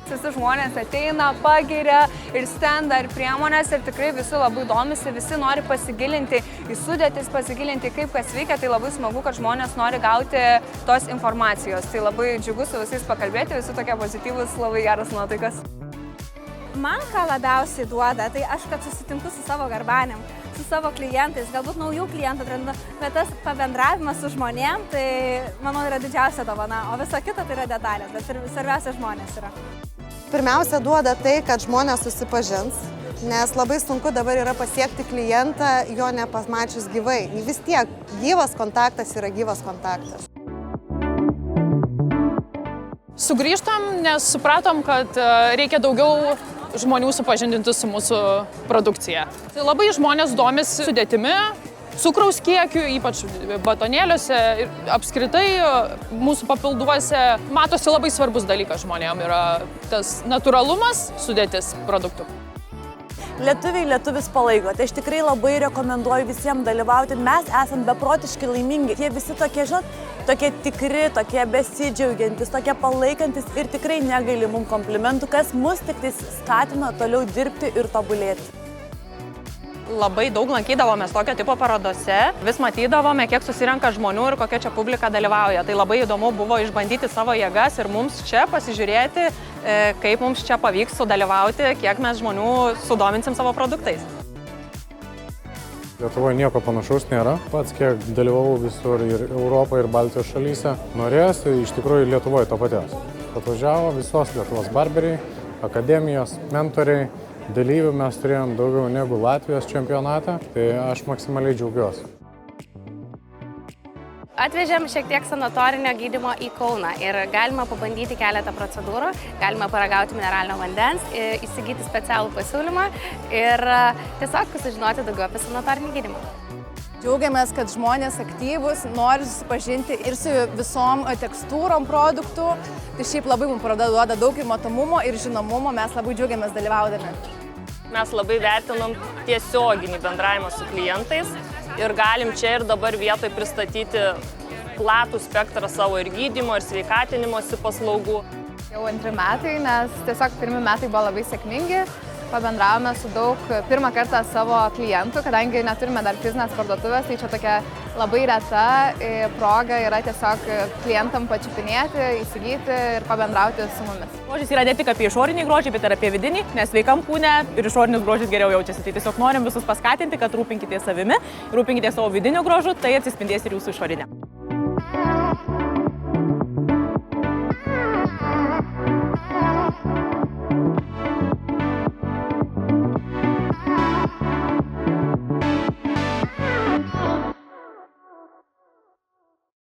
Visi žmonės ateina, pagiria ir stendą, ir priemonės, ir tikrai visi labai domisi, visi nori pasigilinti į sudėtis, pasigilinti, kaip kas veikia. Tai labai smagu, kad žmonės nori gauti tos informacijos. Tai labai džiugu su visais pakalbėti, visi tokie pozityvūs, labai geras nuotaikas. Man ką labiausiai duoda, tai aš, kad susitinku su savo garbanėm, su savo klientais, galbūt naujų klientų atrandu, bet tas pabendravimas su žmonėm, tai manau yra didžiausia dovana, o visa kita tai yra detalės, bet ir svarbiausia žmonės yra. Pirmiausia, duoda tai, kad žmonės susipažins, nes labai sunku dabar yra pasiekti klientą, jo nepamačius gyvai. Vis tiek gyvas kontaktas yra gyvas kontaktas. Sugrįžtam, nes supratom, kad reikia daugiau žmonių supažindinti su mūsų produkcija. Tai labai žmonės domisi sudėtimi, cukraus kiekiu, ypač batonėliuose ir apskritai mūsų papilduose. Matosi labai svarbus dalykas žmonėm yra tas natūralumas sudėtis produktų. Lietuviai lietuvis palaiko, tai aš tikrai labai rekomenduoju visiems dalyvauti. Mes esam beprotiškai laimingi. Jie visi tokie, tokie tikri, tokie besidžiaugiantis, tokie palaikantis ir tikrai negaili mums komplimentų, kas mus tik skatina toliau dirbti ir tobulėti. Labai daug lankydavomės tokio tipo parodose, vis matydavome, kiek susirenka žmonių ir kokia čia publika dalyvauja. Tai labai įdomu buvo išbandyti savo jėgas ir mums čia pasižiūrėti, kaip mums čia pavyks sudalyvauti, kiek mes žmonių sudominsim savo produktais. Lietuvoje nieko panašaus nėra. Pats kiek dalyvavau visur ir Europoje, ir Baltijos šalyse. Norėjosi iš tikrųjų Lietuvoje to paties. Atvažiavo visos Lietuvos barberiai, akademijos, mentoriai. Dalyvių mes turėjom daugiau negu Latvijos čempionate, tai aš maksimaliai džiaugiuosi. Atvežėm šiek tiek sanatorinio gydymo į Kauną ir galima pabandyti keletą procedūrų, galima paragauti mineralinio vandens, įsigyti specialų pasiūlymą ir tiesiog sužinoti daugiau apie sanatorinį gydymą. Džiaugiamės, kad žmonės aktyvūs, nori susipažinti ir su visom tekstūrom produktų. Tai šiaip labai mums duoda daug ir matomumo, ir žinomumo, mes labai džiaugiamės dalyvaudami. Mes labai vertinam tiesioginį bendravimą su klientais ir galim čia ir dabar vietoj pristatyti platų spektrą savo ir gydymo, ir sveikatinimosi paslaugų. Jau antri metai, nes tiesiog pirmi metai buvo labai sėkmingi. Pabendravome su daug pirmą kartą savo klientų, kadangi neturime dar fizinės parduotuvės, tai čia tokia labai reta proga yra tiesiog klientam pačiupinėti, įsigyti ir pabendrauti su mumis. Grožis yra ne tik apie išorinį grožį, bet ir apie vidinį, nes sveikam kūne ir išorinis grožis geriau jaučiasi. Tai tiesiog norim visus paskatinti, kad rūpinkitės savimi, rūpinkitės savo vidiniu grožiu, tai atsispindės ir jūsų išorinė.